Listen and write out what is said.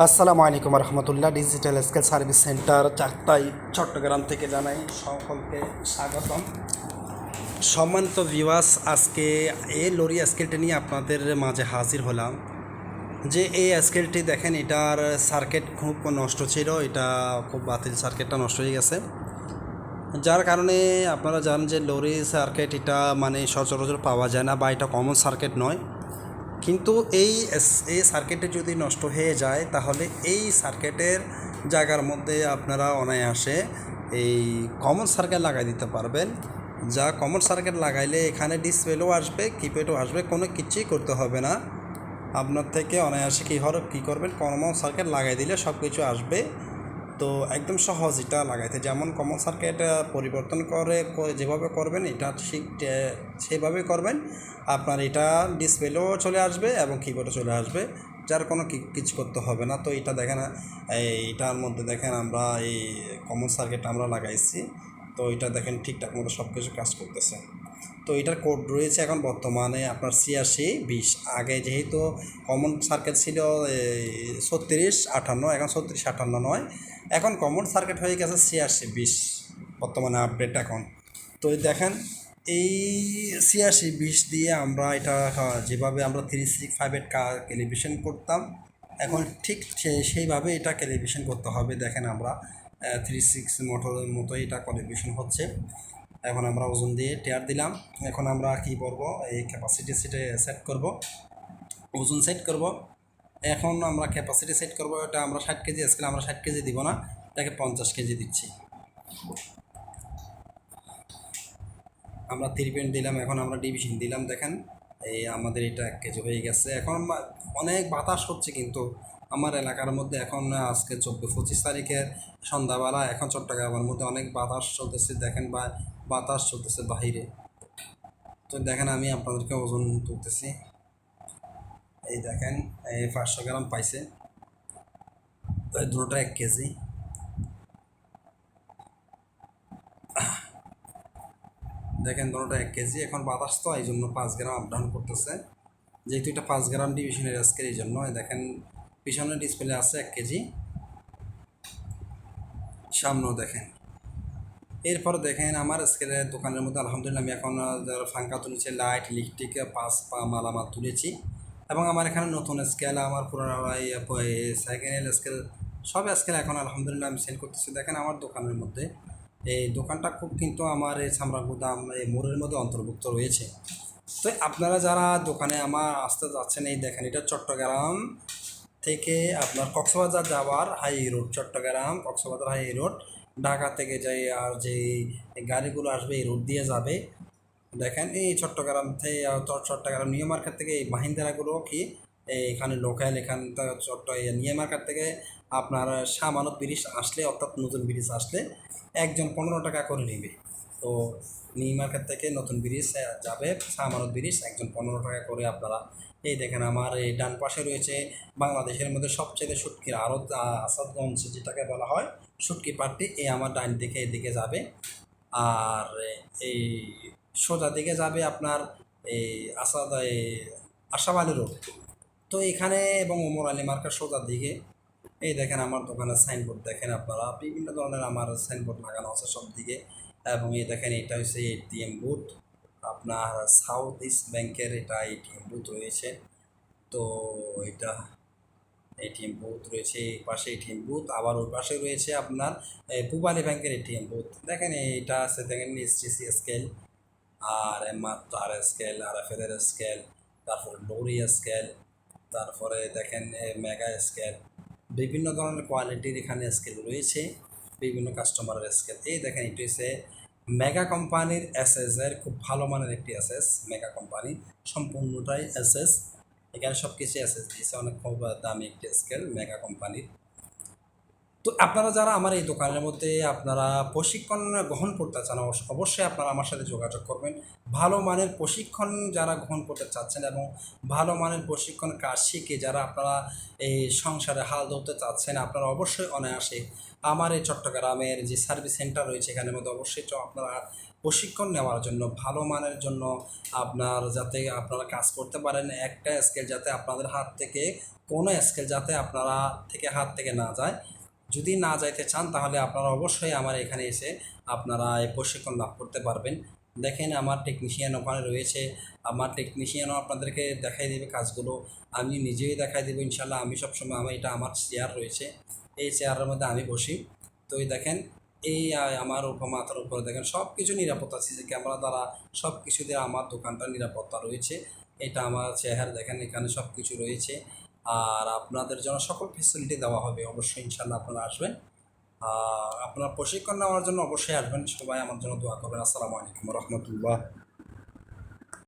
আসসালামু আলাইকুম রহমতুল্লাহ। ডিজিটাল স্কেল সার্ভিস সেন্টার চারটাই চট্টগ্রাম থেকে জানাই সকলকে স্বাগতম। সম্মানিত ভিউয়ার্স, আজকে এই লরি স্কেলটি নিয়ে আপনাদের মাঝে হাজির হলাম। যে এই স্কেলটি দেখেন, এটার সার্কিট খুব নষ্ট ছিল, এটা খুব বাতিল, সার্কিটটা নষ্ট হয়ে গেছে। যার কারণে আপনারা জানেন যে লরি সার্কিট এটা মানে সচরাচর পাওয়া যায় না, বা এটা কমন সার্কিট নয়। কিন্তু এই সার্কিটে যদি নষ্ট হয়ে যায়, তাহলে এই সার্কিটের জায়গার মধ্যে আপনারা অনায়াসে এই কমন সার্কিট লাগাই দিতে পারবেন। যা কমন সার্কিট লাগাইলে এখানে ডিসপ্লেও আসবে, কিপ্যাডও আসবে, কোনো কিছুই করতে হবে না আপনার থেকে। অনায়াসে কী করবেন, কমন সার্কিট লাগাই দিলে সব কিছু আসবে। তো একদম সহজ এটা লাগাইতে, যেমন কমন সার্কিট পরিবর্তন যেভাবে করবেন এটা ঠিক সেভাবে করবেন। আপনার এটা ডিসপ্লেও চলে আসবে এবং কিবোর্ডও চলে আসবে, যার কোনো কিছু করতে হবে না। তো এটা দেখেন, এইটার মধ্যে দেখেন আমরা এই কমন সার্কিটটা আমরা লাগাইছি। তো এটা দেখেন ঠিকঠাক মতো সব কিছু কাজ করতেছে। তো এটার কোড রয়েছে এখন বর্তমানে আপনার 86-20। আগে যেহেতু কমন সার্কিট ছিল 36-58, এখন 36-58 নয়, এখন কমন সার্কিট হয়ে গেছে 86-20 বর্তমানে আপডেট এখন। তো দেখেন এই 86-20 দিয়ে আমরা এটা যেভাবে আমরা 365-এর ক্যালিব্রেশন করতাম, এখন ঠিক সেইভাবে এটা ক্যালিব্রেশন করতে হবে। দেখেন আমরা 36 মোটরের মতো এটা ক্যালিব্রেশন হচ্ছে। এখন আমরা ওজন দিয়ে টেয়ার দিলাম। এখন আমরা কী করবো, এই ক্যাপাসিটি সেট করব, ওজন সেট করব। এখন আমরা ক্যাপাসিটি সেট করব, এটা আমরা 60 কেজি স্কেল, আমরা 60 কেজি দিব না, এটাকে 50 কেজি দিচ্ছি। আমরা 3 পয়েন্ট দিলাম, এখন আমরা ডিভিশন দিলাম। দেখেন এই আমাদের এটা 1 কেজি হয়ে গেছে। এখন অনেক বাতাস হচ্ছে কিন্তু আমার এলাকার মধ্যে, এখন আজকে 25 তারিখের সন্ধ্যাবেলা, এখন চট্টগ্রামের মধ্যে অনেক বাতাস চলতেছে। দেখেন বাতাস চলতেছে বাহিরে। তো দেখেন আমি আপনাদেরকে ওজন তুলতেছি। এই দেখেন এই 500 গ্রাম পাইছে, দুটোটা 1 কেজি। দেখেন দুটোটা 1 কেজি। এখন বাতাস তো এই জন্য 5 গ্রাম আপ ডাউন করতেছে, যেহেতু এটা 5 গ্রাম ডিভিশনের স্কেল, এই জন্য দেখেন পিছনের ডিসপ্লে আছে 1 কেজি, সামনেও দেখেন। এরপর দেখেন আমার স্কেলের দোকানের মধ্যে আলহামদুলিল্লাহ আমি এখন ফাঙ্কা তুলেছি, লাইট, ইলেকট্রিক, পা মালামাল তুলেছি। এবং আমার এখানে নতুন স্কেল, আমার পুরোনো সেকেন্ড হ্যান্ড স্কেল, সব স্কেল এখন আলহামদুলিল্লাহ আমি সেল করতেছি। দেখেন আমার দোকানের মধ্যে, এই দোকানটা খুব কিন্তু আমার এই চামড়া গুদাম এই মোড়ের মধ্যে অন্তর্ভুক্ত রয়েছে। তো আপনারা যারা দোকানে আমার আসতে যাচ্ছেন, এই দেখেন এটা চট্টগ্রাম থেকে আপনার কক্সবাজার যাওয়ার high road, Chittagong Cox's Bazar high road, Dhaka থেকে যাই আর যে গাড়িগুলো আসবে এই রোড দিয়ে যাবে। দেখেন এই চট্টগ্রাম থেকে চট্টগ্রাম নিউ মার্কেট থেকে এই মাহিন্দ্রাগুলো কি এখানে লোকাল, এখান নিউ মার্কেট থেকে আপনার শাহমানত ব্রিজ আসলে, অর্থাৎ নতুন ব্রিজ আসলে একজন 15 টাকা করে নেবে। তো নিউ মার্কেট থেকে নতুন ব্রিজ যাবে শাহমানত ব্রিজ, একজন 15 টাকা করে আপনারা। এই দেখেন আমার এই ডান পাশে রয়েছে বাংলাদেশের মধ্যে সবচেয়ে শুটকির আড়ত, আসাদগঞ্জ যেটাকে বলা হয় শুটকি পাট্টি, এই আমার ডান দিকে এদিকে যাবে। আর এই সোজা দিকে যাবে আপনার এই আশাফ আলী রোড। তো এখানে এবং ওমর আলী মার্কেট সোজা দিকে। এই দেখেন আমার দোকানের সাইনবোর্ড, দেখেন আপনারা বিভিন্ন ধরনের আমার সাইনবোর্ড লাগানো আছে সব দিকে। এবং এই দেখেন এটা হচ্ছে এটিএম বুথ, আপনার সাউথ ইস্ট ব্যাংকের এটা এটিএম বুথ রয়েছে। তো এটা এটিএম বুথ রয়েছে, এই পাশে এটিএম বুথ, আবার ওই পাশে রয়েছে আপনার পূবালী ব্যাংকের এটিএম বুথ। দেখেন এইটা আছে, দেখেন এসটিসি স্কেল, আর আর স্কেল, আর এফ এর স্কেল, তারপরে লরি স্কেল, তারপরে দেখেন মেগা স্কেল, বিভিন্ন ধরনের কোয়ালিটির এখানে স্কেল রয়েছে, বিভিন্ন কাস্টমারের স্কেল। এই দেখেন এটি হচ্ছে মেগা কোম্পানির এর খুব ভালো মানের একটি মেগা কোম্পানি, সম্পূর্ণটাই এখানে সব কিছু দিয়েছে, অনেক খুব দামি একটি স্কেল মেগা কোম্পানির। তো আপনারা যারা আমার এই দোকানের মধ্যে আপনারা প্রশিক্ষণ গ্রহণ করতে চান, অবশ্যই আপনারা আমার সাথে যোগাযোগ করবেন। ভালো মানের প্রশিক্ষণ যারা গ্রহণ করতে চাচ্ছেন এবং ভালো মানের প্রশিক্ষণ কাজ শিখে যারা আপনারা এই সংসারে হাল ধরতে চাচ্ছেন, আপনারা অবশ্যই অনায়াসে আমার এই চট্টগ্রামের যে সার্ভিস সেন্টার রয়েছে এখানের মধ্যে অবশ্যই আপনারা প্রশিক্ষণ নেওয়ার জন্য, ভালো মানের জন্য, আপনার যাতে আপনারা কাজ করতে পারেন, একটা স্কেল যাতে আপনাদের হাত থেকে কোনো স্কেল যাতে আপনারা থেকে হাত থেকে না যায়। যদি না যাইতে চান তাহলে আপনারা অবশ্যই আমার এখানে এসে আপনারা এই প্রশিক্ষণ লাভ করতে পারবেন। দেখেন আমার টেকনিশিয়ান ওখানে রয়েছে, আমার টেকনিশিয়ানও আপনাদেরকে দেখাই দেবে কাজগুলো, আমি নিজেই দেখাই দেবো ইনশাল্লাহ। আমি সবসময় এটা আমার চেয়ার রয়েছে, এই চেয়ারের মধ্যে আমি বসি। তো এই দেখেন, এই আমার মাথার উপরে দেখেন সব কিছু নিরাপত্তা, সিসি ক্যামেরা দ্বারা সব কিছু দিয়ে আমার দোকানটা নিরাপত্তা রয়েছে। এটা আমার চেহারা দেখেন, এখানে সব কিছু রয়েছে। আর আপনাদের জন্য সকল ফেসিলিটি দেওয়া হবে, অবশ্যই ইনশাল্লাহ আপনারা আসবেন। আপনার প্রশিক্ষণ নেওয়ার জন্য অবশ্যই আসবেন। সবাই আমার জন্য দোয়া করবেন। আসসালামু আলাইকুম রহমতুল্লাহ।